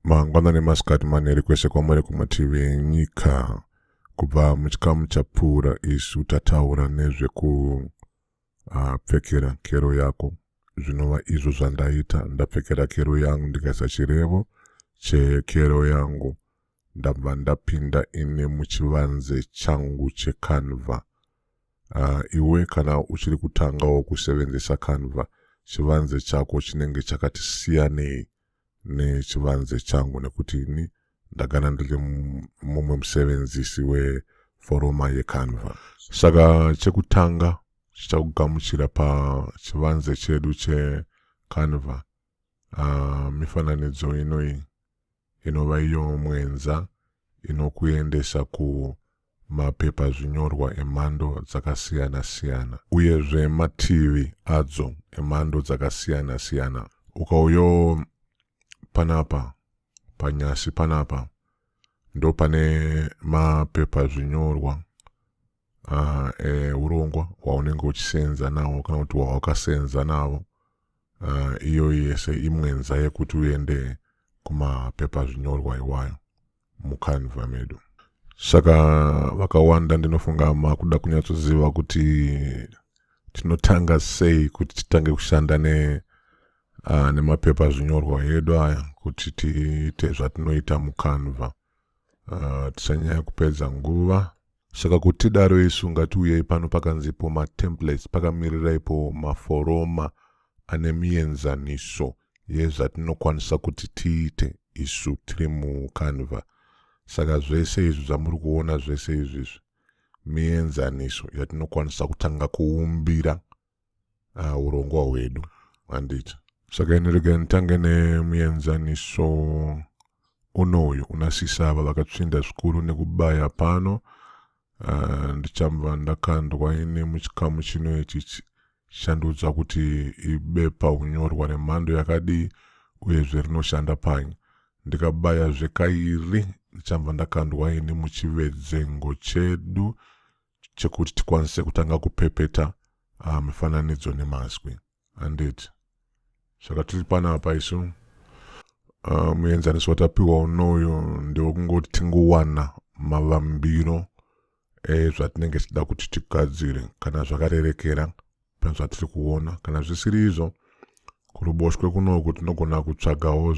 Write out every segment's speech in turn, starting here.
mangwanani masikati maneri kwese kwamuri kumativi enyika. Kubva muchikamu chapfuura isu tataura nezvekupfekera kero yako. Zvinova izvo zvandaita. Ndapfekera kero yangu ndikaisa chirevo chekero yangu ndabva ndapinda ine muchivanze changu cheCanva. Iwe kana uchiri kutangawo kusevenzesa Canva, chivanze chako chinenge chakati siyanei nechivanze changu, nekuti ini ndagara ndiri mumwe musevenzisi weforoma yeCanva. Saka chekutanga chichakugamuchira pachivanze chedu cheCanva mifananidzo inoi inova iyo mwenza inokuendesa kumapepa zvinyorwa emhando dzakasiyana siyana, uyezve mativi adzo emhando dzakasiyana siyana. Ukauyo panapa panyasi panapa ndo pane mapepa zvinyorwa eurongwa waunenge uchisenza nawo kana kuti wawakasenza nawo. Iyo yese imwenza yekuti uende kumapepa zvinyorwa iwayo muCanva medu. Saka vakawanda ndinofunga makuda kunyatsoziva kuti tinotanga sei kuti titange kushanda nemapepa zvinyorwa edu aya kuti tiite zvatinoita muCanva. Tisanyanya kupedza nguva. Saka kuti tidaro isu ngatiuyei pano pakanzipo matemplates, pakamirira maforoma ane mienzaniso yezvatinokwanisa kuti tiite isu tiri muCanva. Saka zvese izvi zvamuri kuona, zvese izvi mienzaniso yatinokwanisa kutanga kuumbira urongwa hwedu, handiti. Saka inirege nitange nemuenzaniso unoyu unasisava vakatsvinda zvikuru nekubaya pano. Ndichabva ndakandwa ine muchikamu chino ichi shandudza kuti ibepa unyorwa remhando yakadii uyezve rinoshanda pai. Ndikabaya zvekairi ndichabva ndakandwa ine muchivedzengo chedu chekuti tikwanise kutanga kupepeta mifananidzo nemazwi, handiti. Saka tiri panapa isu muenzaniso watapiwa unoyu ndewekungoti tingowana mavambiro zvatinenge tichida kuti tigadzire kana zvakarerekera pazvatiri kuona. Kana zvisiri izvo, kuruboshwe kunoku tinogona kutsvagawo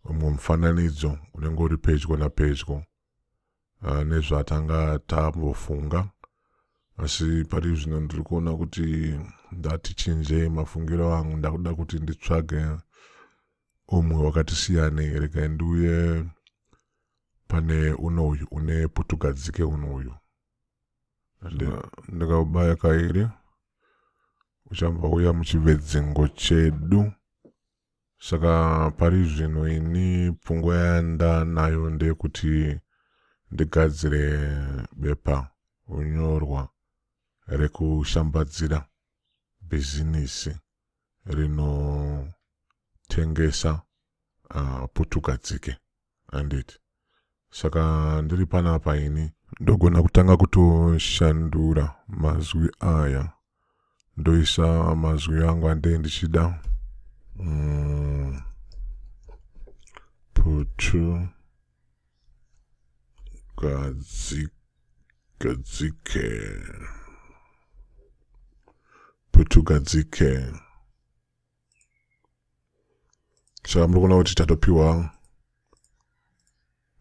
umwe mufananidzo unenge uri pedyo napedyo nezvatanga tambofunga. Asi pari zvino ndiri kuona kuti ndati chinjei mafungiro angu, ndakuda kuti nditsvage umwe wakati siyanei. Rega ndiuye pane unoyu une putugadzike unoyu. Ndikaubaya kairi uchabva uya muchivedzengo chedu. Saka pari zvino ini pfungwa yandanayo ndeyekuti ndigadzire bepa unyorwa rekushambadzira bhizinisi rinotengesa putugadzike, handiti. Saka ndiri panapa ini ndogona kutanga kutoshandura mazwi aya, ndoisa mazwi angu ande ndichida putugadzike. Saka muri kuona kuti tatopiwa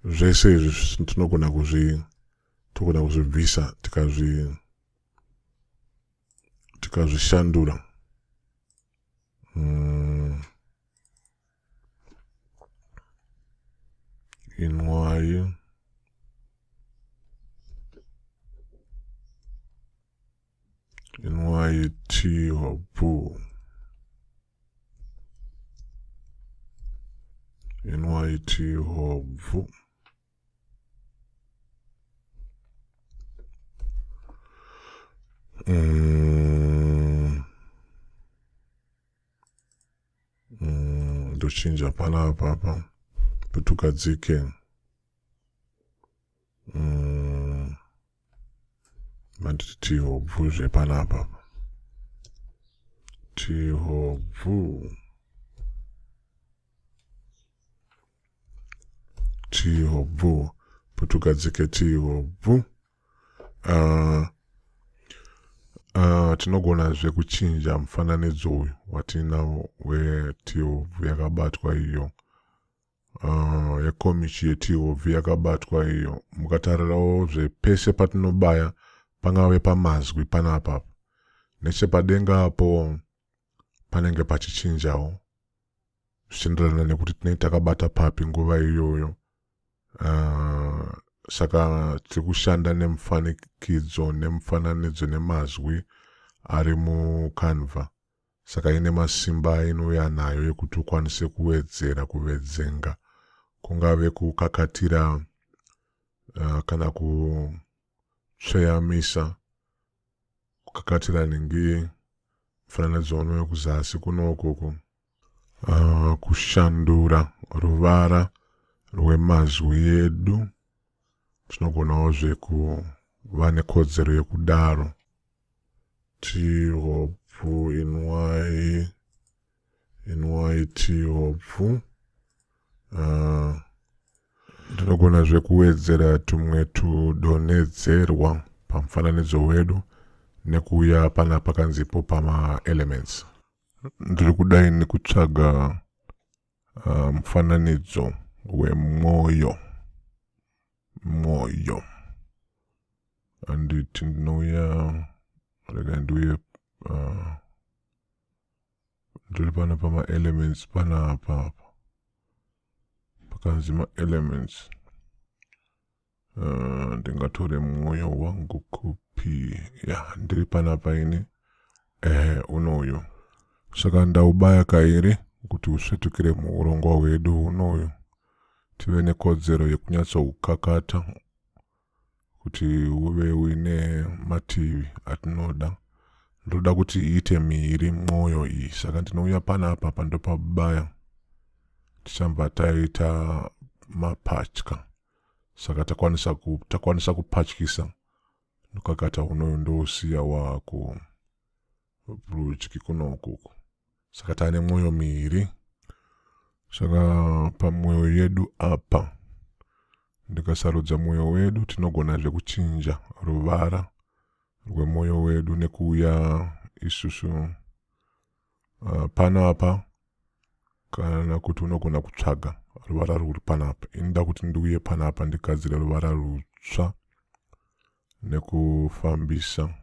zvese izvi tinogona kuzvibvisa tikazvishandura. Inwai tihopu, inwai tihopu. Ndochinja panapa apa putugadzike. Manditi tihopu zvepanapa. Tihopu tihobvu putugadzike tihobvu. Tinogonazve kuchinja mufananidzo uyu watinawo wetihobvu yakabatwa iyo, yekomichi yetihobvu yakabatwa iyo. Mukatarirawo zvepese patinobaya pangave pamazwi panapa, nechepadenga apo panenge pachichinjawo zvichienderana nekuti tinenge takabata papi nguva iyoyo. Saka tiri kushanda nemufanikidzo nemufananidzo nemazwi ari muCanva. Saka ine masimba inouya nayo yekuti ukwanise kuwedzera kuvedzenga, kungave kukakatira kana kutsveyamisa, kukakatira ningi mufananidzo unoyo kuzasi kuno ukoko, kushandura ruvara rwemazwi edu. Tinogonawozve kuva nekodzero yekudaro. Tihobvu inwai tihobvu. Tinogonazve kuwedzera tumwe tudonhedzerwa pamufananidzo wedu nekuuya pana pakanzipo pama-elements. Ndiri kudai nekutsvaga mufananidzo wemwoyo. Anditi ndinouya, rega ndiuye ndiri pana pama-elements panapa pakanzi ma-elements. Ndingatore mwoyo wangu kupi, ndiri panapa ini, unoyo. Saka ndaubaya kairi kuti usvetukire muurongwa hwedu unoyo. Tive nekodzero yekunyatsokukakata kuti uve uine mativi atinoda. Ndoda kuti iite miiri mwoyo iyi, saka ndinouya panapa pandopabaya. Tichamba taita mapatya, saka takwanisa kupatyisa ndokakata unoyo ndousiya wako rudyi kuno ukuku. Saka taane mwoyo miiri. Saka pamwoyo yedu apa, ndikasarudza mwoyo wedu, tinogonazve kuchinja ruvara rwemwoyo wedu nekuuya isusu panapa, kana kuti unogona kutsvaga ruvara rwuri panapa. Inoda kuti ndiuye panapa ndigadzire ruvara rutsva nekufambisa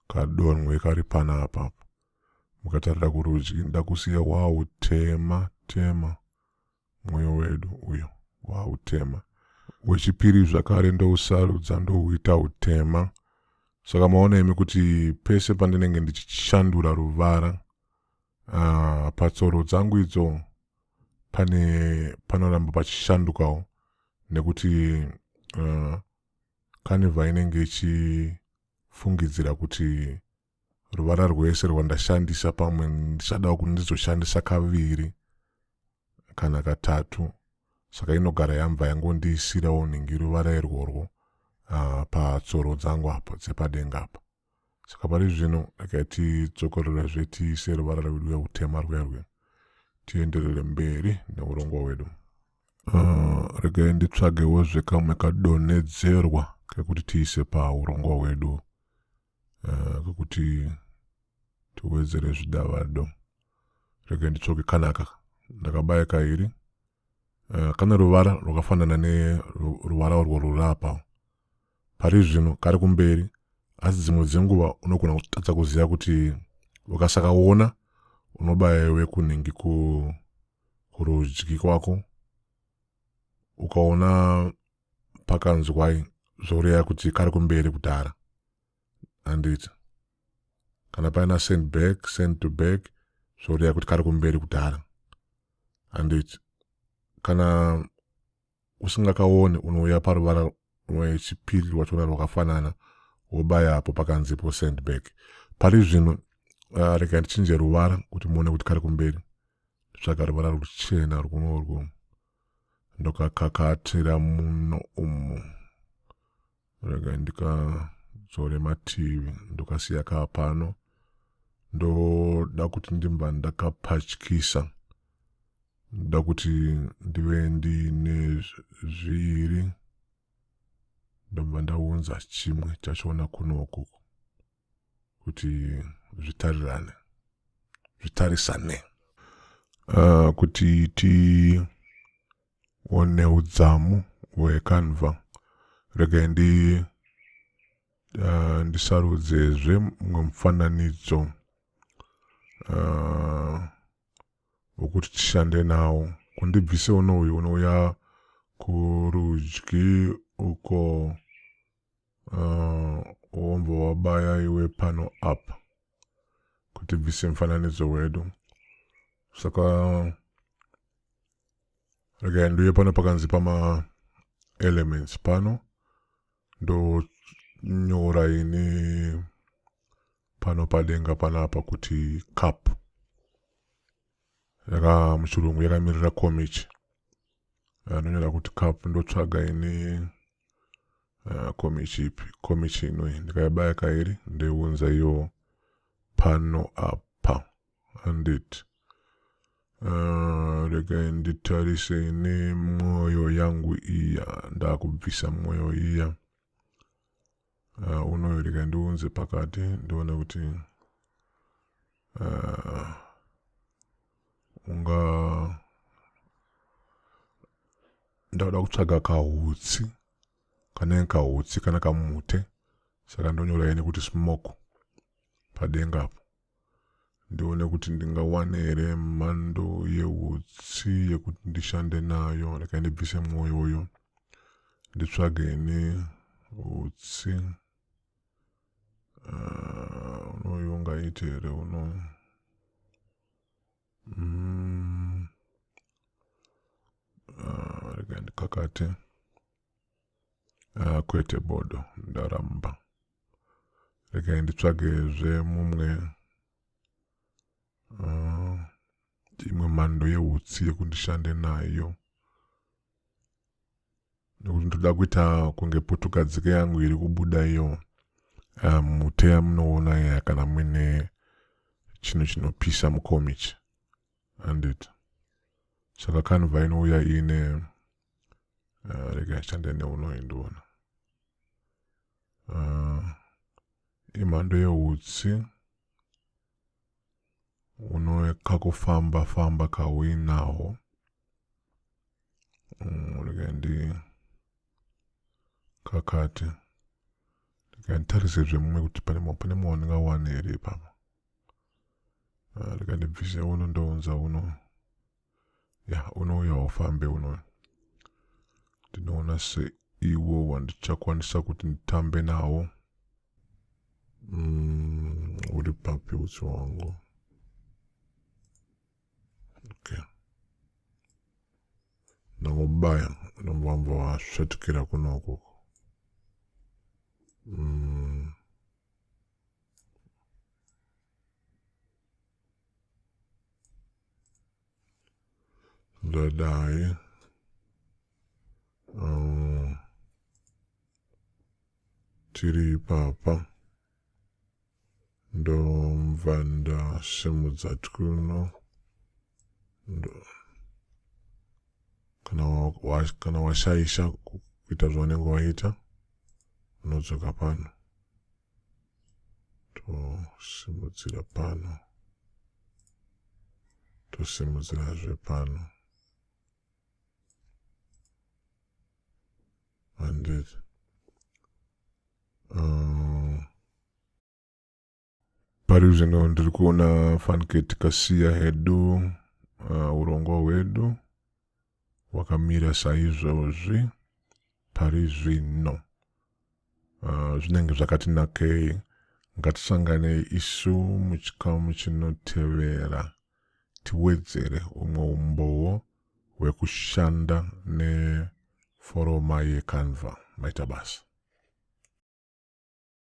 kadonwe kari panapa. Mukatarira kurudyi nda kusiya wautema mwoyo wedu uyo wautema. Wechipiri zvakare ndousarudza ndouita utema. Saka maona imi kuti pese pandinenge ndichishandura ruvara, patsoro dzangu idzo panoramba pachishandukawo, nekuti Canva inenge ichifungidzira kuti ruvara rwese rwandashandisa pamwe ndichadawo kuti ndizoshandisa kaviri kana katatu. Saka inogara yamva yangondiisirawo ningi ruvara irworwo patsoro dzangu apo dzepadenga apa. Saka pari zvino regai tidzokorera tiise ruvara rwedu rweutema rwerwe tienderere mberi neurongwa hwedu. Regai nditsvagewo zvekamwe kadonhedzerwa kekuti tiise paurongwa hwedu, kekuti tiwedzere zvidavado. Regai nditsvake kanaka, ndakabaya kairi. Kana ruvara rwakafanana neruvara urwo rwuri apa pari zvino kari kumberi, asi dzimwe dzenguva unogona kutadza kuziva kuti ukasakaona unobaya iwe kunhingi kurudyi kwako, ukaona pakanzwai zvoreva kuti kari kumberi kudhara. Handiti kana paina send to back zvoreva kuti kari kumberi kudhara. Handiti kana usingakaoni unouya paruvara rwechipiri rwachona rwakafanana wobaya apo pakanzipo send back. Pari zvino rega ndichinje ruvara kuti muone kuti kari kumberi. Tsvaga ruvara ruchena rwunorwo ndokakakatira muno umu. Rega ndikadzore mativi ndokasiya kapano. Ndoda kuti ndimba ndakapatyisa ndoda kuti ndive ndine zviviri ndobva ndaunza chimwe chachona kunoku kuti zvitarisane kuti tione udzamu hweCanva. Regai ndisarudzezve mumwe mufananidzo wokuti tishande nawo. Kundibvise unoyu unouya kurudyi uko womba wabaya iwe pano apa kuti bvise mufananidzo wedu. Saka regai ndiuye pano pakanzi pama elements pano ndonyora ini pano padenga panapa kuti cup muchirungu yakamirira komichi. Ndonyora kuti cup ndotsvaga ini komichi ipi. Komichi inoi ndikayabaya kairi ndoiunza iyo pano apa. Handiti regai nditarise ini mwoyo yangu iya. Ndakubvisa mwoyo iya unoyo regai ndiunze pakati ndione kuti ndauda kutsvaga kahutsi kanenge kahutsi kana kamute. Saka ndonyora ini kuti smoke padenga apo ndione kuti ndingawane here mhando yehutsi yekuti ndishande nayo. Regai ndibvise mwoyo uyo nditsvage ini hutsi unoyu ungaite here uno regai ndikakate kwete bodo ndaramba. Regai nditsvagezve mumwe imwe mhando yehutsi yekundishande nayo nekuti ndoda kuita kunge putugadzike yangu iri kubuda iyo mute yamunoona kana muine chinhu chinopisa mukomichi. Handiti saka Canva inouya ine regai shande neunoyi ndiona imhando yehutsi unokakufamba famba kauinaho. Regai ndikakate regai nditarisezve mumwe kuti pane mumwe wandingawane here ipapa. Regai ndibvise uno ndounza uno unouya ufambe uno. Ndinoona seiwo wandichakwanisa kuti nditambe nawo. Uri papi utsi wangu? Okay. Ndangobaya ndombamba wasvetukira kunoku. Ndadai tiri papa ndomva ndasimudza tuno kana washaisha kuita zvaunenge waita unodzoka pano tosimudzira pano tosimudzirazve pano. Handiti pari zvino ndiri kuona fanike tikasiya hedu urongo hwedu hwakamira saizvozvi pari zvino. Zvinenge zvakati nakei. Ngatisangane isu muchikamu chinotevera tiwedzere umwe umbowo hwekushanda neforoma yeCanva. Maita basa.